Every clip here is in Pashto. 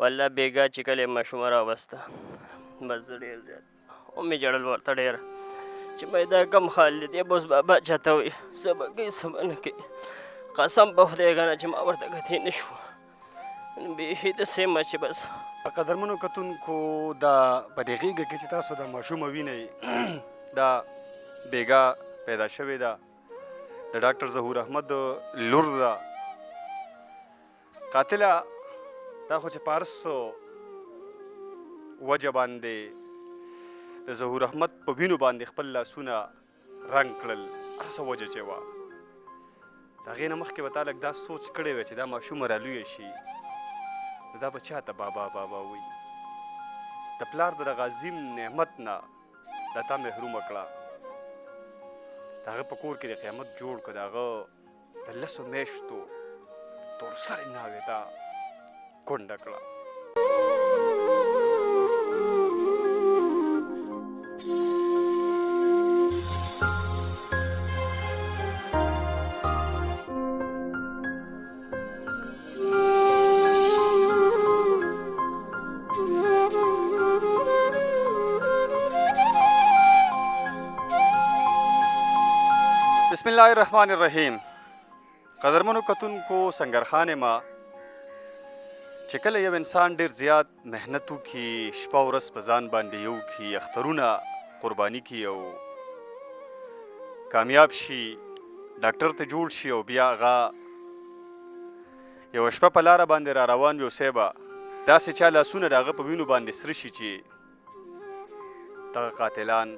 والله بېګا چې کله یې ماشومه راوسته بس زه ډېر زیات ومې ژړل ورته ډېره چې بای دا کم حال دی دی به اوس بابا چاته وایي څه به کوي څه به نه کوي قسم په خدای که نه چې ما ورته کتې نه شو بیخي داسې یم چې بس قدرمنو کتونکو دا په دې غېږه کې چې تاسو د ماشومه وینئ دا بېګا پیدا شوې ده د ډاکټر ظهور احمد لور ده قاتله دا خو چې په هر څه وجه باندې د ظهور احمد په وینو باندې خپل لاسونه رنګ کړل هر څه وجه چې وه د هغې نه مخکې به تا لږ دا سوچ کړی وی چې دا ماشومه رالویه شي نو دا به چا ته بابا بابا وایي د پلار د دغه عظیم نعمت نه دا تا محرومه کړه د هغه په کور کې د قیامت جوړ کړه د هغه د لسو میاشتو تور سرې ناوې ته کونډه کړه بسم الله الرحمن الرحیم قدرمنو کتونکو سنگرخان ما چې کله یو انسان ډیر زیات محنت وکړي شپه ورځ په ځان باندې یو کړي اخترونه قرباني کړي او کامیاب شي ډاکټر ته جوړ شي او بیا هغه یوه شپه په لاره باندې را روان وي او صیبه داسې چا لاسونه د هغه په وینو باندې سره شي چې دغه قاتلان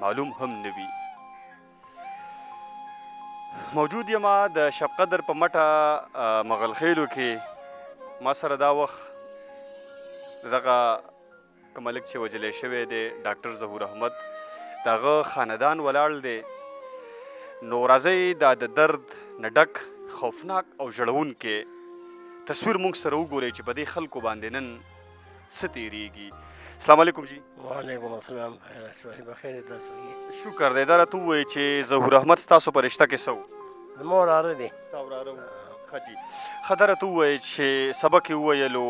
معلوم هم نه وي موجود یم د شب قدر په مټه مغلخیلو کې ما سره دا وخت دغه کوم هلک چې وجلی شوی دی ډاکټر ظهور احمد د هغه خاندان ولاړ دی نو راځئ دا د درد نه ډک خوفناک او ژړونکی تصویر موږ سره وګورئ چې په دې خلکو باندې نن څه تېرېږي السلام علیکم جی وعلیکم السلام صاحب خیر تاسو شکر دی دا راته ووایئ چې ظهور احمد ستاسو په رشته کې څه و د مور اره دی ستا وراره و ښه جي ښه دا راته ووایئ چې سبق یې وویلو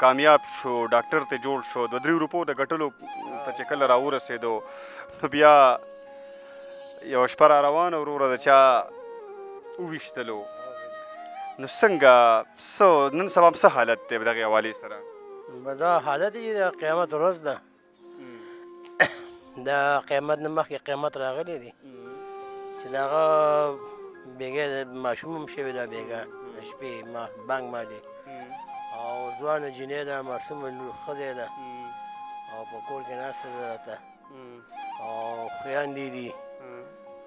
کامیاب شو ډاکټر ته جوړ شو 2-3 روپو د ګټلو ته چې کله راورسېدو نو بیا یوه شپه را روانه وروره د چا وویشتلو نو څنګه څه نن سبا څه حالت دی په دغې حوالې سره دا حالت یې د قیامت ورځ ده د قیامت نه مخکې قیامت راغلی دی چې د هغه بېګا د ماشوم هم شوې ده بېګا د شپې بانګ باندې او ځوانه جینۍ ده معصومه ښځی ده او په کور کې ناسته ده راته او خویندې دي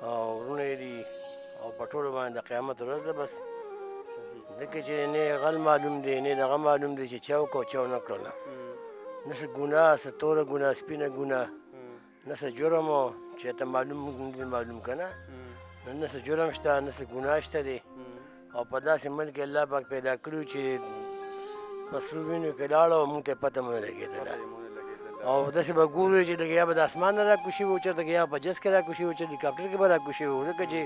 او وروڼه یې دي او په ټولو باندې د قیامت ورځ ده بس ځکه چې نه غل معلوم دی نه دغه معلوم دی چې چا وکړه او چا ونه کړله نه څه ګناه څه توره ګناه سپینه ګناه نه څه جرم و چې ته معلوم که نه نه څه جرم شته نه څه ګناه شته دی او په داسې ملک الله پاک پیدا کړي چې په سرو وینو کې لاړه او مونږ ته پته مو نه لګېدله او داسې به ګورو چې لږ یا به د اسمان نه راکوشي وو چېرته یا په جس کې راکوشي وو چې هلیکاپټر کې به راکوشي وو ځکه چې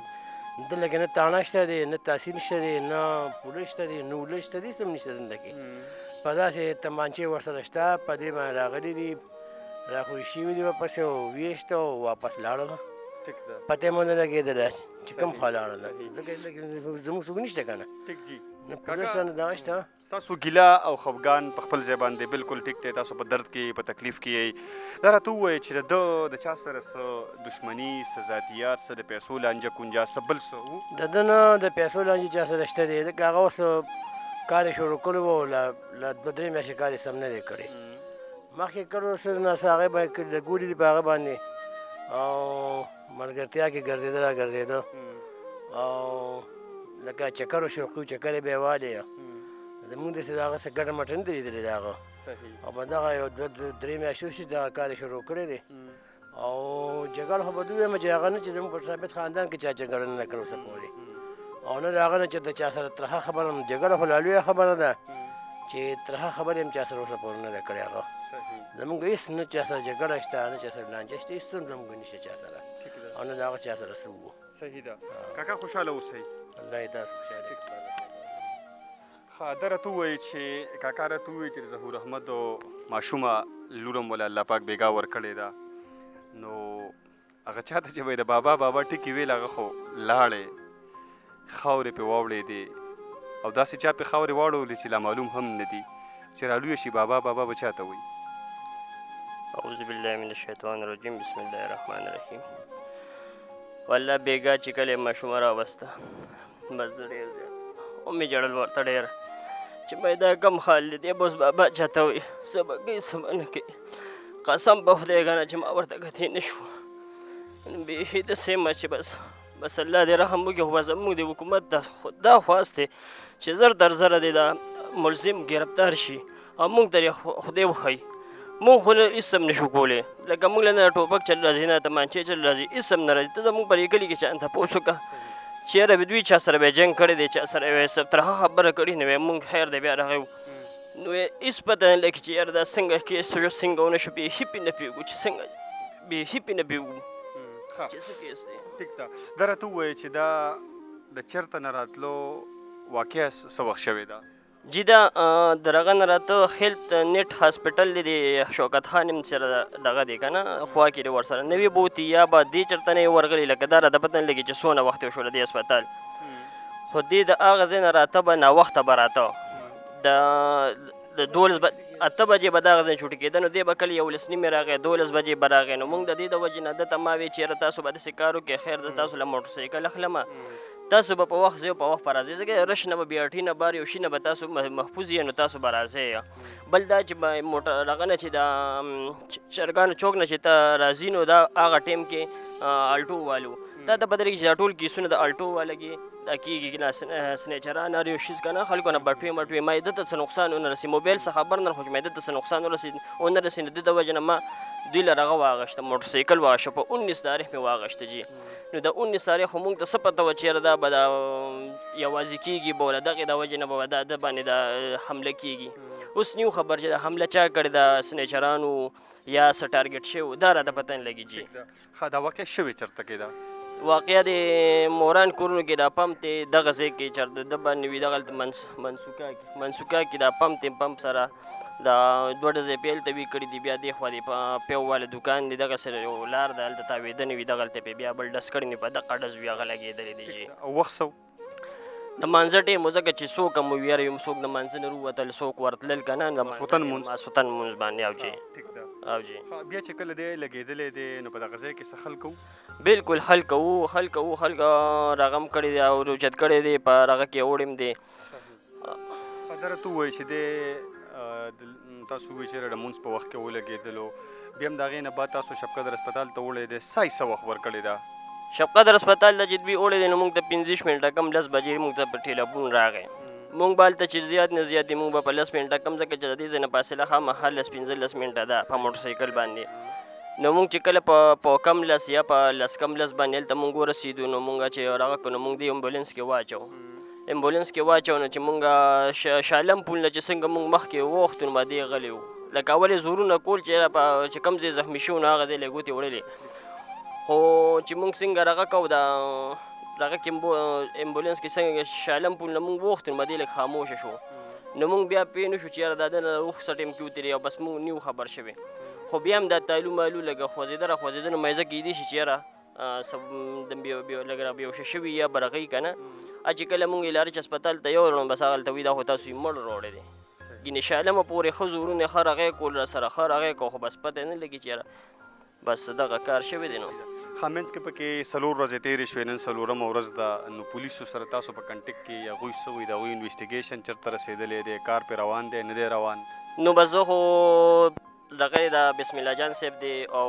دلته کې نه تاڼه شته دی نه تحصیل شته دی نه پوله شته دی نه اوله شته دی څه هم نشته دلته کې په داسې تمانچې ورسره شته په دې باندې راغلي دي راخوی شوي دي ورپسې او ویشته او واپس لاړله پته مو نه لګېدله چې کوم خوا لاړله ځکه زموږ څوک نشته که نه ټیک جي نه پولیس نه دغه شته ستاسو ګیله او خفګان په خپل ځای باندې بالکل ټیک دی تاسو په درد کې په تکلیف کې یئ دا راته ووایئ چې د چا سره څه دښمني څه ذاتیات څه د پیسو لانجه کونجه څه بل څه و د ده نه د پیسو لانجې چا سره شته دی ځکه هغه اوس کار یې شروع کړی وو له 2-3 میاشتې کار یې سم نه دی کړی مخکې کړو څه نه څه هغې باندې لګولي دي په هغه باندې او ملګرتیا کې ګرځېده را ګرځېده او لکه چکر و شوقي و چکر یې بیا والی زمونږ داسې د هغه څه ګټه مټه نه دی لیدلې د هغه او په دغه یو 2-3 میاشتې وشي دغه کار یې شروع کړی دی او جګړه خو به دې ووایم چې هغه نه چې زموږ په ثابت خاندان کې چا جګړه نه کړې اوسه پورې او نه د هغه نه چې د چا سره ترخه خبره جګړه خو لا لویه خبره ده چې ترخه خبرې هم چا سره اوسه پورې نه ده کړې هغه زمونږ هېڅ نه چا سره جګړه شته نه چا سره لانجه شته هېڅ هم زمونږ نشته چا سره او نه د هغه چا سره څه وو صحیح ده کاکا خوشحاله اوسئ الله یې تاسو خوشحاله ښه ده راته ووایي چې کاکا راته ووایي چې د ظهور احمد ماشومه لورم وله الله پاک بېګا ورکړې ده نو هغه چاته چې به یې د بابا بابا ټکي ویل هغه خو لاړې خاورې پې واوړېدې او داسې چا پې خاورې واړولې چې لا معلوم هم نه دي چې رالویه شي بابا بابا به چاته وایي اعوذ بالله من الشیطان الرجیم بسم الله الرحمن الرحیم والله بېګا چې کله یې ماشومه راوسته بس زه ډېر زیات ومې ژړل ورته ډېر چې مې دا کم حال دی دی به اوس بابا چاته وایي څه به کوي څه به نه کوي قسم په خدای ګڼه چې ما ورته کتې نه شو بیخي داسې یم چې بس الله دې رحم وکړي خو بس زموږ د حکومت دا خواست دی چې زر تر زره دی دا ملزم ګرفتار شي او موږ ته یې خدای وښایي موږ خو هېڅ هم نشو کولی لکه موږ له نه ټوپک چل راځي نه تمانچې چل راځي هېڅ هم نه راځي ته زموږ په دې کلي کې چا تپوس وکړه چې یاره به دوی چا سره به جنګ کړی دی چا سره به یې ترخه خبره کړې نه وی موږ خیر دی بیا راغی نو هېڅ پته نه لګي چې یاره دا څنګه کیس شو څنګه ونه شو بیخي پې نه پوهېږو چې څنګه بیخي پې نه پوهېږو چې څه کیس دی ټیک ده دا راته ووایي چې دا د چېرته نه راتلو واقعه څه وخت شوې ده جی دا د هغه نه راته هیلث نیټ هاسپټل دی شوکت خان هم سره دغه دی که نه خوا کې دی ورسره نوي بوتي یا به دې چېرته نه یې ورغلي لکه دا راته پته نه لګي چې څونه وخت یې وشوله دې هسپتال خو دې د هغه ځای نه راته به ناوخته به راته د 12 اته بجې به دغه ځای چوټي کېده نو دی به کله 11 نیمې راغی 12 بجې به راغی نو موږ د دې د وجې نه دته ما وی چې یاره تاسو به داسې کار وکړئ خیر د تاسو له موټرسایکل اخلمه تاسو به په وخت ځای په وخت به راځئ ځکه رش نه به بیا اټي نه بار یو شي نه به تاسو محفوظ یې نو تاسو به راځئ بل دا چې موټر هغه نه چې دا چرګانو چوک نه چې ته راځي نو دا هغه ټایم کې الټو والو دا د بدرې چې دا ټول کیسونه د الټو والا کې دا کېږي که نه سنیچران هر یو شیز که نه خلکو نه بټوې مټوې ما یې ده ته څه نقصان ونه رسي موبایل څه خبر نه خو چې ما یې ده ته څه نقصان ونه رسي نو د ده وجې نه ما دوی له هغه واغېسته موټرسایکل واغېسته په 19 تاریخ مې واغېسته جي نو د 19 تاریخ خو موږ ته څه پته وه چې یاره دا به دا یوازې کېږي به له دغې د وجې نه به د باندې دا حمله کېږي اوس نیو خبر چې دا حمله چا کړې ده سنیچرانو یا څه ټارګېټ شوی دا راته پته نه لګي جي ښه دا واقع شوې چېرته کې ده واقعه د موران کورونو کې دا پمپ دی دغه ځای کې چېرته د باندې وي دغلته منسوکا کې دا پمپ سره دا 2 ډزې پې هلته وي کړي دي بیا دې خوا د پیو والا دوکان دی دغه سره یو لار ده هلته تاوېدنې وي دغلته پې بیا بل ډز کړي نه په دغه ډز وي هغه لګېدلې دي جي او وخت څه د مانځه ټیم و ځکه چې څوک هم ویاره یم څوک د مانځه نه ووتل څوک ورتلل که نه د ماسخوتن لمونځ باندې او جي او جي بیا چې کله دی لګېدلی دی نو په دغه ځای کې څه حل کوو بالکل حل کوو خلک رغم کړی دی او روچت کړی دی په هغه کې اوړم دی دا راته ووایي چې دی تاسو ووایي چې لمونځ په وخت کې ولګېدلو بیا هم د هغې نه بعد تاسو شبقدر هسپتال ته وړی دی څه وخت ورکړې ده شبقدر هسپتال ته چې دوی وړی دی نو موږ ته 15 منټه کم 10 بجې موږ ته په ټیلیفون راغی موږ به هلته چې زیات نه زیات دی موږ به په 10 منټه کم ځکه چې د دې ځای نه فاصله خامخا 15 منټه ده په موټرسایکل باندې نو موږ چې کله په کم 10 یا په 10 کم 10 باندې هلته موږ ورسېدو نو موږ چې هغه کړو نو موږ د امبولینس کې واچو نو چې موږ شالم پول نه چې څنګه موږ مخکې ووختو نو ما دې غلی وو لکه اول یې زورونه کول چې کم ځای زخمي شو نو هغه ځای له ګوتې وړلې خو چې موږ څنګه هغه کوو دا هغه کې امبولینس کې څنګه شالم پول نه موږ ووختو نو ما دې لږ خاموشه شو نو موږ بیا پوه نه شو چې یاره دا د نه روح څه ټایم کې وتېري او بس موږ نیو خبر شوې خو بیا هم دا تالو مالو لږه خوځېده نو مایزه کېدی شي چې یاره لږ را بېهوشه شوي یا به رغوي که نه چې کله موږ الارچ هسپتال ته یوړو بس هغلته وي دا خو تاسو یې مړ راوړی دی ګینې شالمه پورې ښه زورونه ښه رغی کول را سره ښه رغی کو خو بس پته نه لګي چې یاره بس دغه کار شوی دی نو خامنځ کې پکې 4 ورځې تېرې شوې نن 4مه ورځ ده نو پولیسو سره تاسو په کنټیکټ کې هغوی څه وایي د هغوی انویسټیګیشن چېرته رسېدلی دی کار پې روان دی نه دی روان نو بس زه خو دغه د بسم الله جان صاحب دی او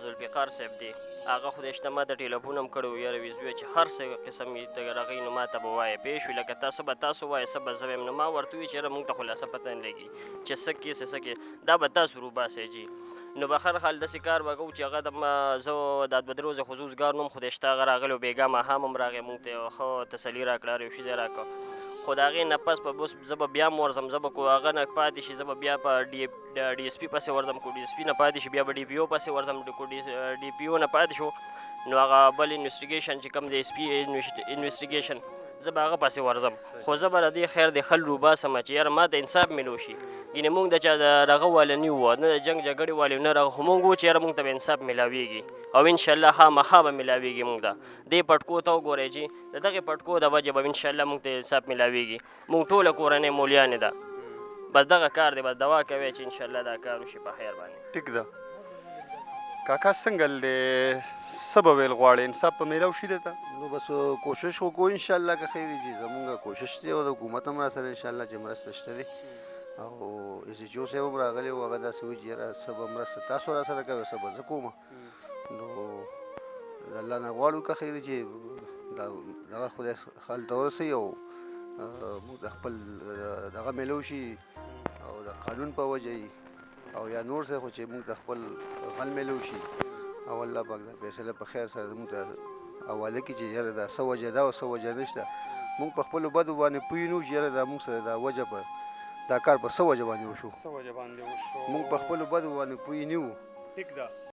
ذوالفقار صاحب دی هغه خو د شته ما ته ټیلیفون هم کړی و یاره ویزویه چې هر څه قسم رغوي نو ما ته به وایه پوه شوي لکه تاسو وایه څه به زه وایم نو ما ورته ووایي چې یاره موږ ته خلاصه پته نه لګي چې څه کې دا به تاسو روباسئ جي نو به هر حال داسې کار به کوو چې هغه زه دا 2 ورځې خو روزګار نوم خو د شته هغه راغلی و بېګا ماښام هم راغی موږ ته یو ښه تسلي راکړه هر یو شي ځای راکړه خو د هغې نه پس به اوس زه به بیا هم ورځم زه به هغه نه پاتې شي زه به بیا په ډي اس پي پسې ورځم کو ډي اس پي نه پاتې شي بیا به ډي پي او پسې ورځم کو ډي پي او نه پاتې شو نو هغه بل انویسټیګیشن چې کوم د اس پي انویسټیګیشن زه به هغه پسې ورځم خو زه به د دې خیر د خل روباسم چې یاره ما ته انصاف میلو شي ګینې مونږ د چا د دغه واله نه وو نه د جنګ جګړې والې نه راغو خو مونږ وو چې یاره مونږ ته به انصاف میلاویږي او انشاءالله خامخا به میلاویږي مونږ ته دې پټکو ته وګورئ چې د دغې پټکو د وجې به انشاءالله مونږ ته انصاف میلاویږي مونږ ټوله کورنۍ مولیانې ده بس دغه کار دی بس دوا کوي چې انشاءالله دا کار وشي په خیر باندې ټیک ده کاکا څنګه دی څه به ویل غواړې انصاف به میلاو شي درته نو بس کوشش وکړو انشاءالله که خیر وي زمونږ کوشش دی او د حکومت هم را سره انشاءالله چې مرسته شته دی او ایس ایچ او صاحب هم راغلی و هغه داسې وایي چې یاره څه به مرسته تاسو را سره کوئ څه به زه کوم نو د الله نه غواړو که خیر چې دغه خدای حال ته ورسوي او موږ د خپل دغه میلو شي او د قانون په وجه او یا نور څه خو چې موږ د خپل حل میلو شي او الله پاک دا فیصله په خیر سره موږ ته حواله کړي چې یاره دا څه وجه ده او څه وجه نشته موږ په خپلو بدو باندې پوه نه وو چې یاره دا موږ سره دا وجه په دا کار په څه وجه باندې وشو څه وجه باندې وشو موږ په خپلو بدو باندې پوه نه وو ټیک ده